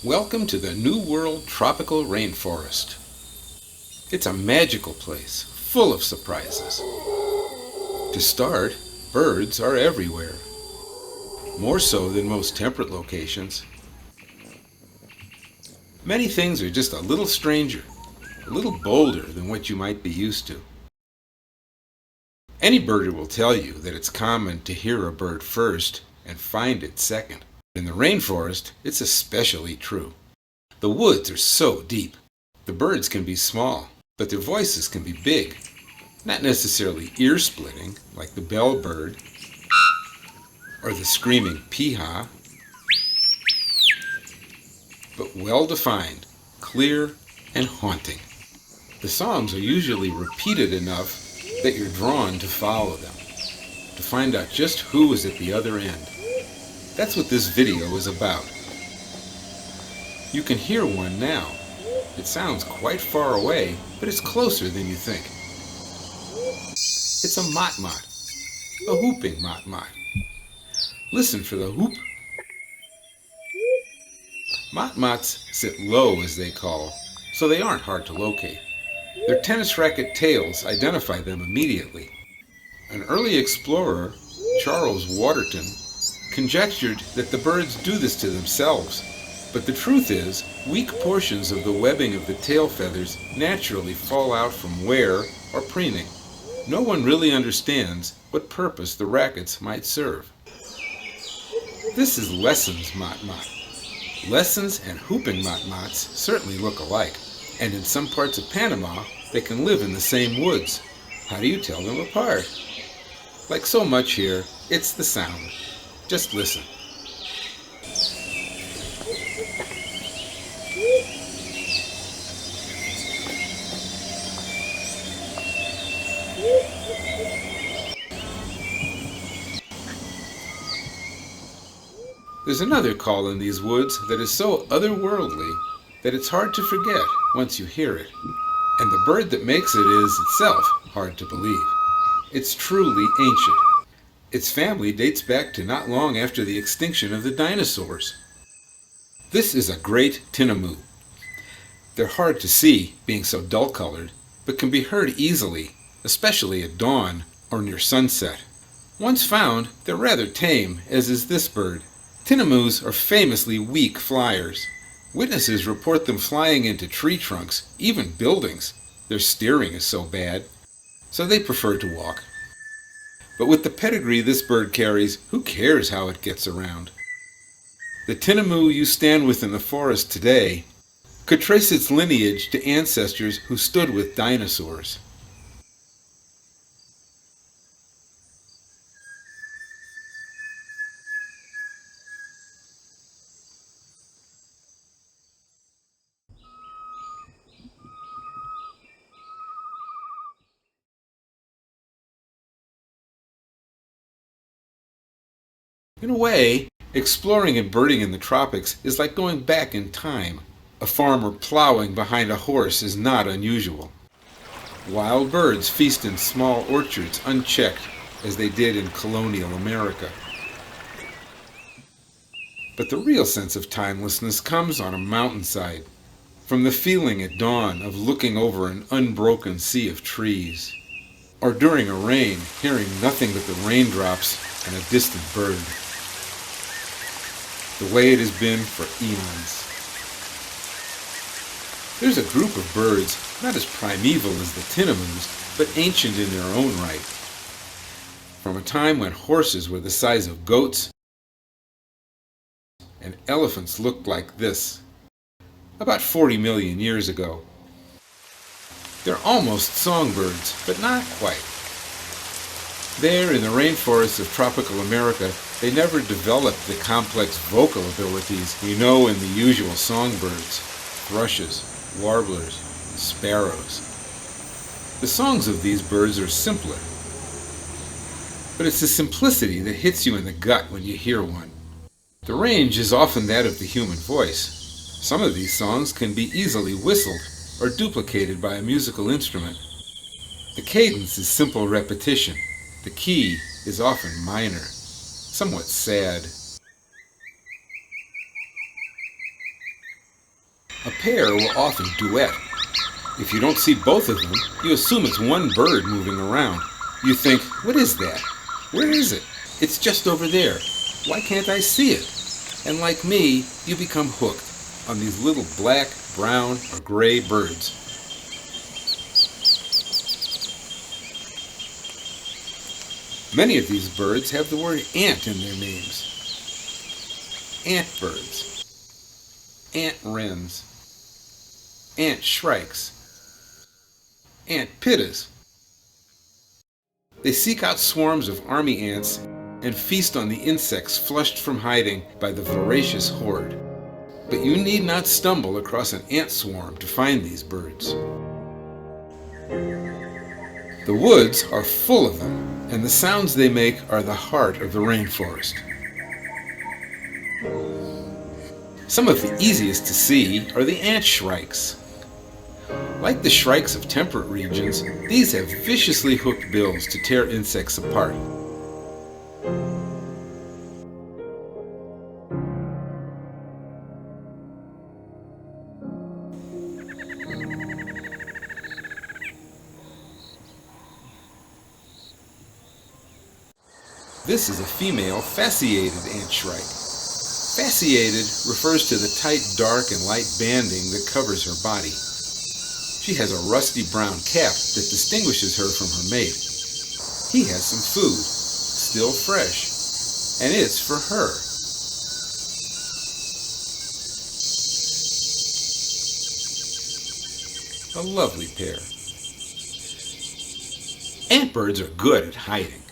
Welcome to the New World tropical rainforest. It's a magical place, full of surprises. To start, birds are everywhere, more so than most temperate locations. Many things are just a little stranger, a little bolder than what you might be used to. Any birder will tell you that it's common to hear a bird first and find it second. In the rainforest, it's especially true. The woods are so deep. The birds can be small, but their voices can be big. Not necessarily ear-splitting, like the bellbird or the screaming piha, but well-defined, clear, and haunting. The songs are usually repeated enough that you're drawn to follow them, to find out just who is at the other end. That's what this video is about. You can hear one now. It sounds quite far away, but it's closer than you think. It's a mot-mot, a whooping mot-mot. Listen for the whoop. Mot-mots sit low, as they call, so they aren't hard to locate. Their tennis racket tails identify them immediately. An early explorer, Charles Waterton, conjectured that the birds do this to themselves, but the truth is, weak portions of the webbing of the tail feathers naturally fall out from wear or preening. No one really understands what purpose the rackets might serve. This is Lesson's mot-mot. Lessons and whooping mot-mots certainly look alike, and in some parts of Panama, they can live in the same woods. How do you tell them apart? Like so much here, it's the sound. Just listen. There's another call in these woods that is so otherworldly that it's hard to forget once you hear it. And the bird that makes it is itself hard to believe. It's truly ancient. Its family dates back to not long after the extinction of the dinosaurs. This is a great tinamou. They're hard to see, being so dull-colored, but can be heard easily, especially at dawn or near sunset. Once found, they're rather tame, as is this bird. Tinamous are famously weak flyers. Witnesses report them flying into tree trunks, even buildings. Their steering is so bad, so they prefer to walk. But with the pedigree this bird carries, who cares how it gets around? The tinamou you stand with in the forest today could trace its lineage to ancestors who stood with dinosaurs. In a way, exploring and birding in the tropics is like going back in time. A farmer plowing behind a horse is not unusual. Wild birds feast in small orchards unchecked, as they did in colonial America. But the real sense of timelessness comes on a mountainside, from the feeling at dawn of looking over an unbroken sea of trees, or during a rain, hearing nothing but the raindrops and a distant bird. The way it has been for eons. There's a group of birds, not as primeval as the tinamous, but ancient in their own right. From a time when horses were the size of goats, and elephants looked like this, about 40 million years ago. They're almost songbirds, but not quite. There, in the rainforests of tropical America, they never developed the complex vocal abilities we know in the usual songbirds, thrushes, warblers, sparrows. The songs of these birds are simpler, but it's the simplicity that hits you in the gut when you hear one. The range is often that of the human voice. Some of these songs can be easily whistled or duplicated by a musical instrument. The cadence is simple repetition. The key is often minor, somewhat sad. A pair will often duet. If you don't see both of them, you assume it's one bird moving around. You think, what is that? Where is it? It's just over there. Why can't I see it? And like me, you become hooked on these little black, brown, or gray birds. Many of these birds have the word ant in their names. Antbirds, ant wrens, ant shrikes, ant pittas. They seek out swarms of army ants and feast on the insects flushed from hiding by the voracious horde. But you need not stumble across an ant swarm to find these birds. The woods are full of them, and the sounds they make are the heart of the rainforest. Some of the easiest to see are the ant shrikes. Like the shrikes of temperate regions, these have viciously hooked bills to tear insects apart. This is a female fasciated ant shrike. Fasciated refers to the tight, dark, and light banding that covers her body. She has a rusty brown cap that distinguishes her from her mate. He has some food, still fresh, and it's for her. A lovely pair. Antbirds are good at hiding,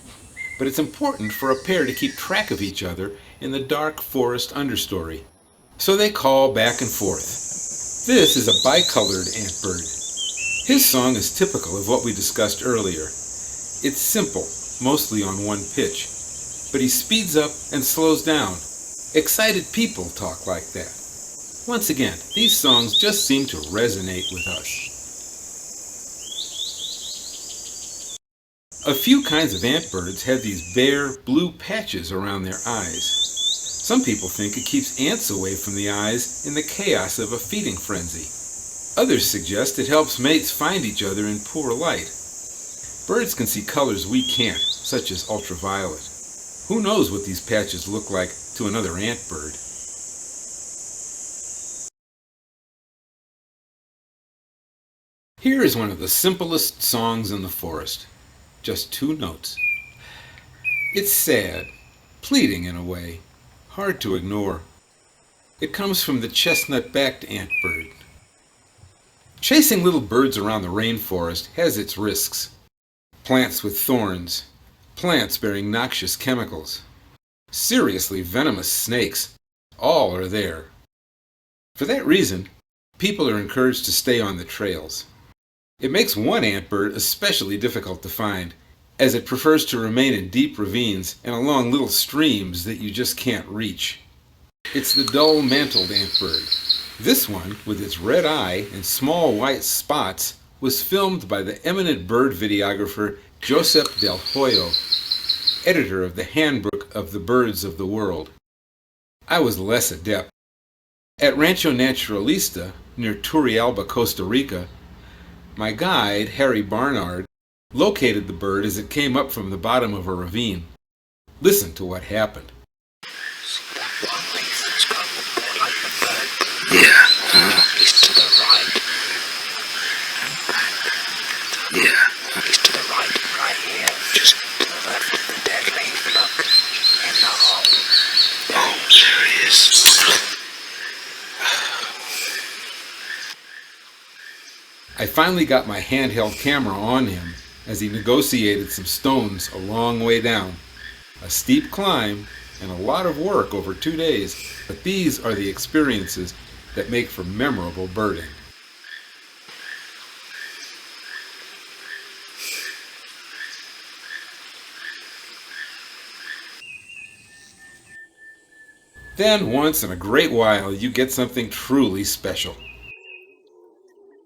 but it's important for a pair to keep track of each other in the dark forest understory. So they call back and forth. This is a bicolored antbird. His song is typical of what we discussed earlier. It's simple, mostly on one pitch, but he speeds up and slows down. Excited people talk like that. Once again, these songs just seem to resonate with us. A few kinds of antbirds have these bare, blue patches around their eyes. Some people think it keeps ants away from the eyes in the chaos of a feeding frenzy. Others suggest it helps mates find each other in poor light. Birds can see colors we can't, such as ultraviolet. Who knows what these patches look like to another antbird? Here is one of the simplest songs in the forest. Just 2 notes. It's sad, pleading in a way, hard to ignore. It comes from the chestnut-backed antbird. Chasing little birds around the rainforest has its risks. Plants with thorns, plants bearing noxious chemicals, seriously venomous snakes, all are there. For that reason, people are encouraged to stay on the trails. It makes one antbird especially difficult to find, as it prefers to remain in deep ravines and along little streams that you just can't reach. It's the dull-mantled antbird. This one, with its red eye and small white spots, was filmed by the eminent bird videographer Josep Del Hoyo, editor of the Handbook of the Birds of the World. I was less adept. At Rancho Naturalista, near Turrialba, Costa Rica, my guide, Harry Barnard, located the bird as it came up from the bottom of a ravine. Listen to what happened. Yeah. He's to the right. Yeah. He's to the right here. Just to the left of the dead leaf. Look. In the hole. Oh, there he is. I finally got my handheld camera on him as he negotiated some stones a long way down. A steep climb and a lot of work over 2 days, but these are the experiences that make for memorable birding. Then, once in a great while, you get something truly special.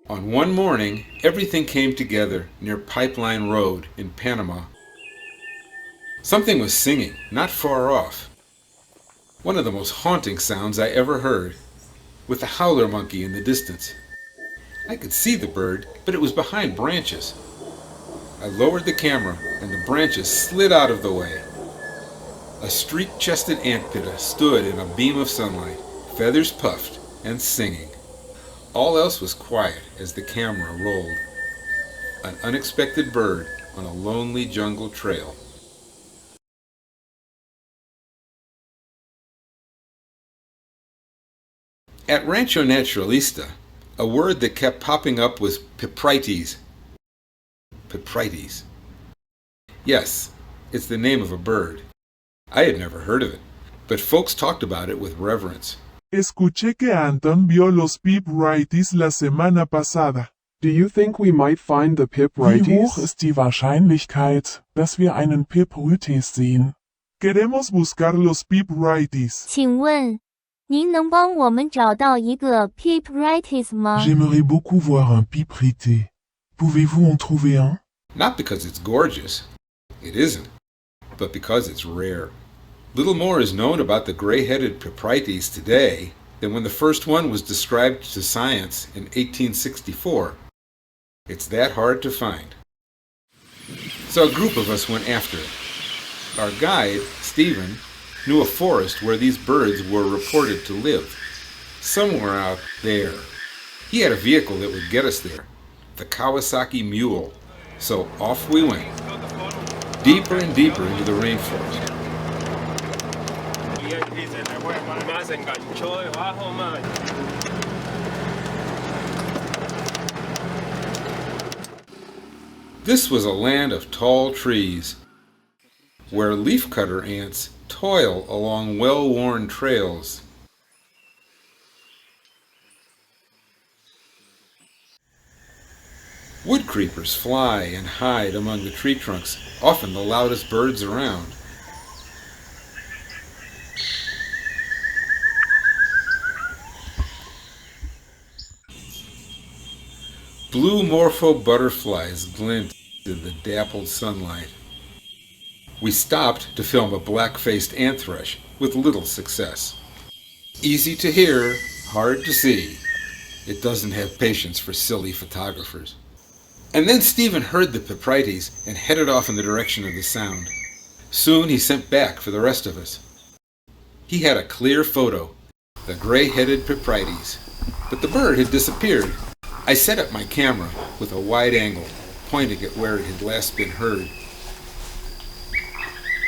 On one morning, everything came together near Pipeline Road in Panama. Something was singing not far off. One of the most haunting sounds I ever heard. with the howler monkey in the distance. I could see the bird, but it was behind branches. I lowered the camera, and the branches slid out of the way. A streak-chested antbird stood in a beam of sunlight, feathers puffed and singing. All else was quiet as the camera rolled. An unexpected bird on a lonely jungle trail. At Rancho Naturalista, a word that kept popping up was piprites. Piprites. Yes, it's the name of a bird. I had never heard of it, but folks talked about it with reverence. Escuché que Anton vio los piprites la semana pasada. Do you think we might find the Wie piprites? hoch ist die Wahrscheinlichkeit, dass wir einen piprites sehen? Queremos buscar los piprites. 请问，您能帮我们找到一个 piprites 吗？ J'aimerais beaucoup voir un piprité. Pouvez-vous en trouver un? Not because it's gorgeous. It isn't. But because it's rare. Little more is known about the gray-headed piprites today than when the first one was described to science in 1864. It's that hard to find. So a group of us went after it. Our guide, Stephen, knew a forest where these birds were reported to live. Somewhere out there. He had a vehicle that would get us there. The Kawasaki Mule. So off we went. Deeper and deeper into the rainforest. This was a land of tall trees, where leafcutter ants toil along well-worn trails. Wood creepers fly and hide among the tree trunks, often the loudest birds around. Blue morpho butterflies glint in the dappled sunlight. We stopped to film a black-faced ant thrush with little success. Easy to hear, hard to see. It doesn't have patience for silly photographers. And then Stephen heard the piprites and headed off in the direction of the sound. Soon he sent back for the rest of us. He had a clear photo, the gray-headed piprites, but the bird had disappeared. I set up my camera with a wide angle, pointing at where it had last been heard.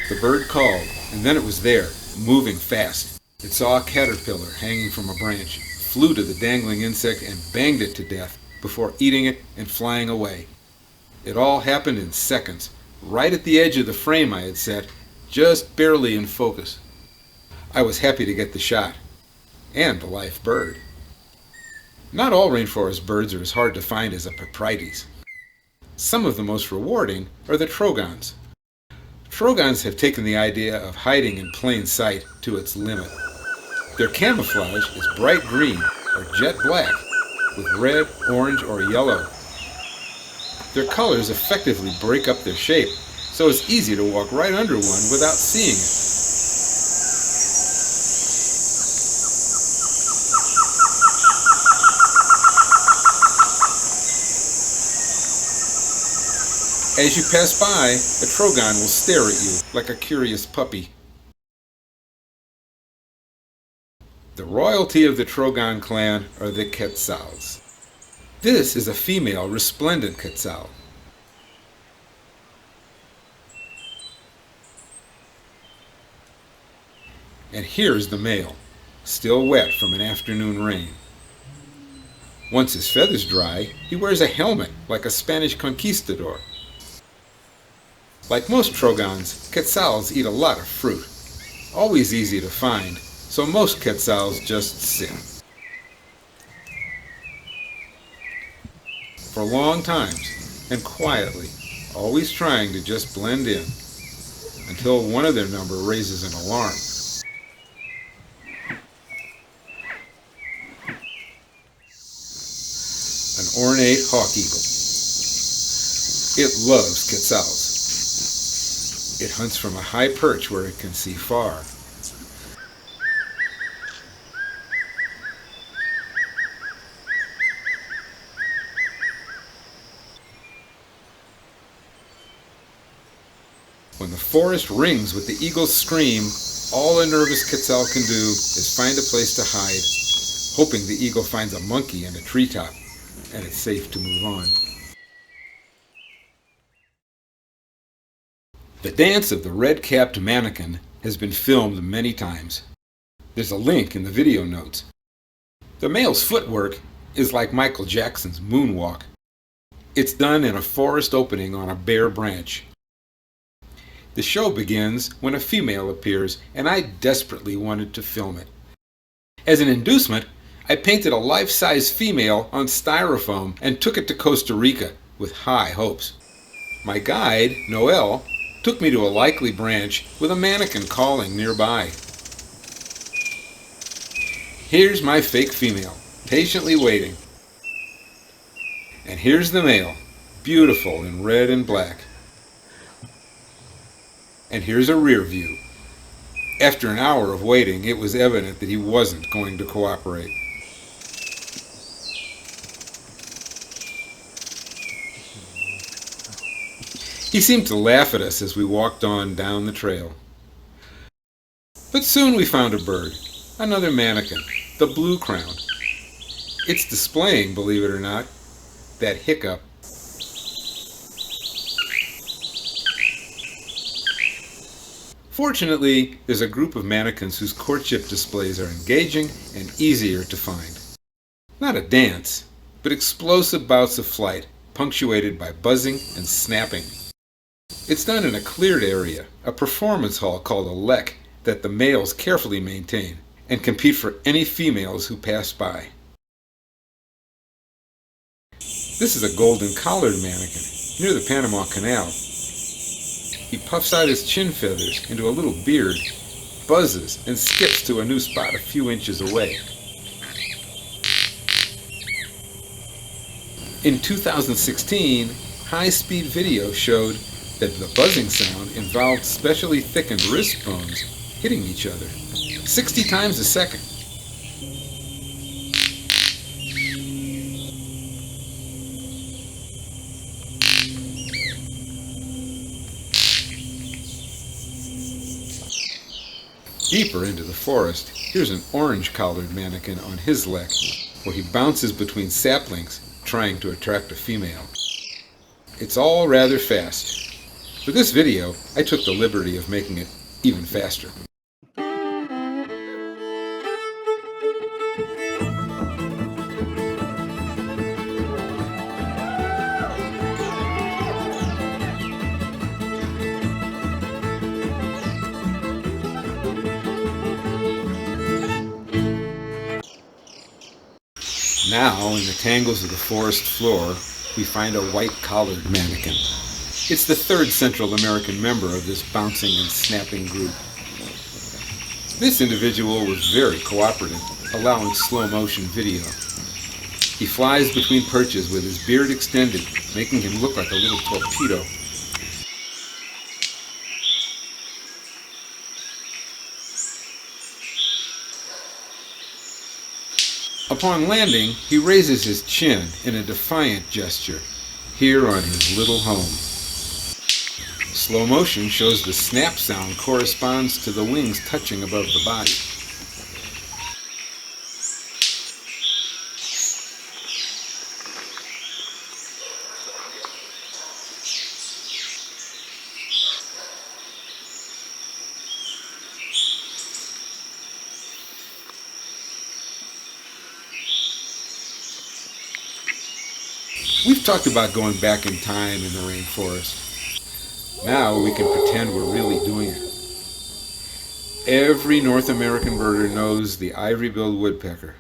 The bird called, and then it was there, moving fast. It saw a caterpillar hanging from a branch, flew to the dangling insect and banged it to death before eating it and flying away. It all happened in seconds, right at the edge of the frame I had set, just barely in focus. I was happy to get the shot, and the live bird. Not all rainforest birds are as hard to find as a piprites. Some of the most rewarding are the toucans. Toucans have taken the idea of hiding in plain sight to its limit. Their camouflage is bright green or jet black with red, orange, or yellow. Their colors effectively break up their shape, so it's easy to walk right under one without seeing it. As you pass by, a toucan will stare at you like a curious puppy. The royalty of the toucan clan are the quetzals. This is a female resplendent quetzal. And here's the male, still wet from an afternoon rain. Once his feathers dry, he wears a helmet like a Spanish conquistador. Like most toucans, quetzals eat a lot of fruit. Always easy to find, so most quetzals just sit. For long times, and quietly, always trying to just blend in, until one of their number raises an alarm. An ornate hawk eagle. It loves quetzals. It hunts from a high perch where it can see far. When the forest rings with the eagle's scream, all a nervous quetzal can do is find a place to hide, hoping the eagle finds a monkey in a treetop and it's safe to move on. The dance of the red-capped Manakin has been filmed many times. There's a link in the video notes. The male's footwork is like Michael Jackson's moonwalk. It's done in a forest opening on a bare branch. The show begins when a female appears, and I desperately wanted to film it. As an inducement, I painted a life-size female on styrofoam and took it to Costa Rica with high hopes. My guide, Noel, took me to a likely branch with a Manakin calling nearby. Here's my fake female, patiently waiting. And here's the male, beautiful in red and black. And here's a rear view. After an hour of waiting, it was evident that he wasn't going to cooperate. He seemed to laugh at us as we walked on down the trail. But soon we found a bird, another Manakin, the blue-crowned. It's displaying, believe it or not, that hiccup. Fortunately, there's a group of Manakins whose courtship displays are engaging and easier to find. Not a dance, but explosive bouts of flight, punctuated by buzzing and snapping. It's done in a cleared area, a performance hall called a lek that the males carefully maintain and compete for any females who pass by. This is a golden-collared Manakin near the Panama Canal. He puffs out his chin feathers into a little beard, buzzes, and skips to a new spot a few inches away. In 2016, high-speed video showed that the buzzing sound involved specially thickened wrist bones hitting each other 60 times a second. Deeper into the forest, here's an orange-collared Manakin on his lek, where he bounces between saplings, trying to attract a female. It's all rather fast. For this video, I took the liberty of making it even faster. Now, in the tangles of the forest floor, we find a white-collared Manakin. It's the third Central American member of this bouncing and snapping group. This individual was very cooperative, allowing slow-motion video. He flies between perches with his beard extended, making him look like a little torpedo. Upon landing, he raises his chin in a defiant gesture, here on his little home. Slow motion shows the snap sound corresponds to the wings touching above the body. We've talked about going back in time in the rainforest. Now we can pretend we're really doing it. Every North American birder knows the ivory-billed woodpecker.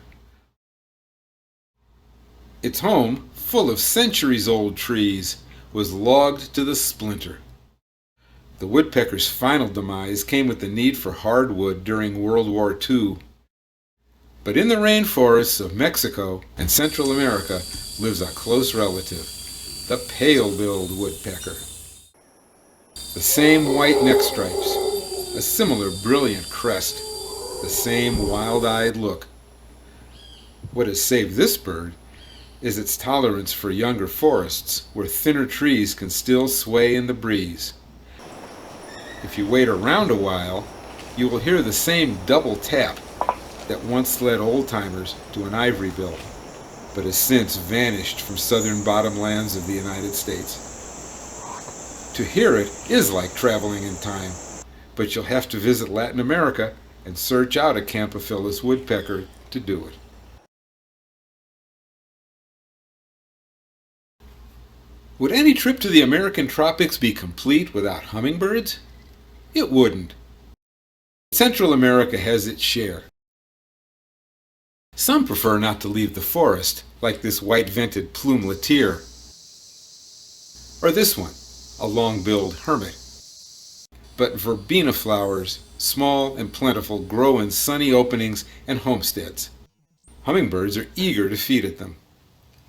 Its home, full of centuries-old trees, was logged to the splinter. The woodpecker's final demise came with the need for hardwood during World War II. But in the rainforests of Mexico and Central America lives a close relative, the pale-billed woodpecker. The same white neck stripes, a similar brilliant crest, the same wild-eyed look. What has saved this bird is its tolerance for younger forests where thinner trees can still sway in the breeze. If you wait around a while, you will hear the same double tap that once led old-timers to an ivory bill, but has since vanished from southern bottomlands of the United States. To hear it is like traveling in time, but you'll have to visit Latin America and search out a Campophyllus woodpecker to do it. Would any trip to the American tropics be complete without hummingbirds? It wouldn't. Central America has its share. Some prefer not to leave the forest, like this white-vented plume-latier, or this one, a long-billed hermit. But verbena flowers, small and plentiful, grow in sunny openings and homesteads. Hummingbirds are eager to feed at them.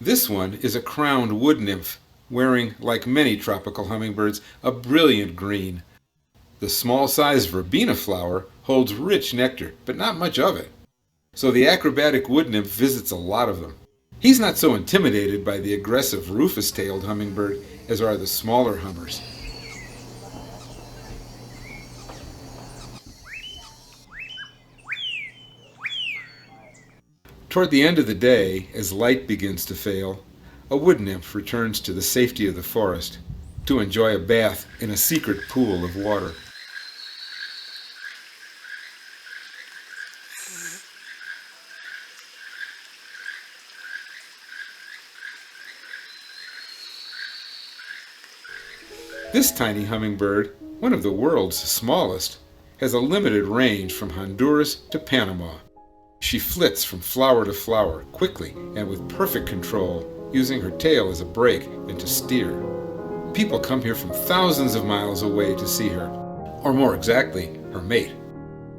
This one is a crowned wood nymph, wearing, like many tropical hummingbirds, a brilliant green. The small-sized verbena flower holds rich nectar, but not much of it. So the acrobatic wood nymph visits a lot of them. He's not so intimidated by the aggressive rufous-tailed hummingbird as are the smaller hummers. Toward the end of the day, as light begins to fail, a wood nymph returns to the safety of the forest to enjoy a bath in a secret pool of water. This tiny hummingbird, one of the world's smallest, has a limited range from Honduras to Panama. She flits from flower to flower quickly and with perfect control, using her tail as a brake and to steer. People come here from thousands of miles away to see her, or more exactly, her mate.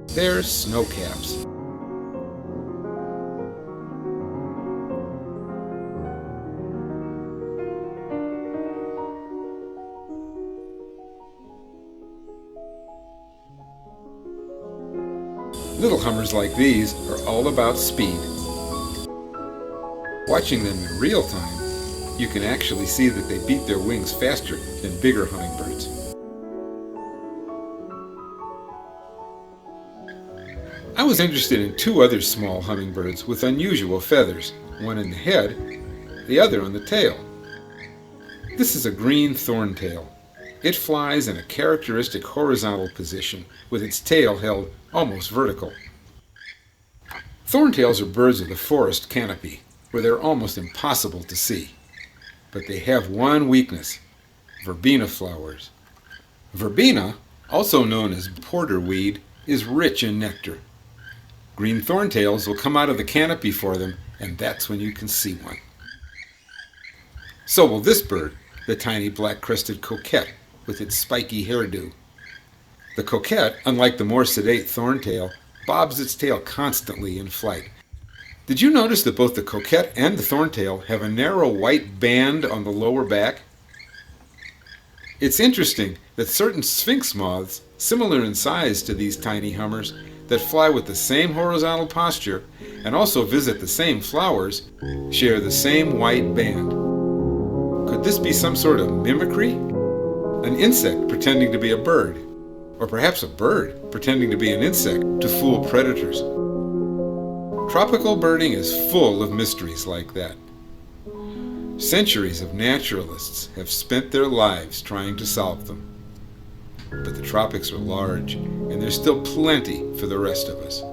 They're snowcaps. Little hummers like these are all about speed. Watching them in real time, you can actually see that they beat their wings faster than bigger hummingbirds. I was interested in two other small hummingbirds with unusual feathers, one in the head, the other on the tail. This is a green thorntail. It flies in a characteristic horizontal position, with its tail held almost vertical. Thorntails are birds of the forest canopy, where they're almost impossible to see. But they have one weakness: verbena flowers. Verbena, also known as porterweed, is rich in nectar. Green thorntails will come out of the canopy for them, and that's when you can see one. So will this bird, the tiny black-crested coquette, with its spiky hairdo. The coquette, unlike the more sedate thorntail, bobs its tail constantly in flight. Did you notice that both the coquette and the thorntail have a narrow white band on the lower back? It's interesting that certain sphinx moths, similar in size to these tiny hummers, that fly with the same horizontal posture and also visit the same flowers, share the same white band. Could this be some sort of mimicry? An insect pretending to be a bird, or perhaps a bird pretending to be an insect to fool predators. Tropical birding is full of mysteries like that. Centuries of naturalists have spent their lives trying to solve them. But the tropics are large, and there's still plenty for the rest of us.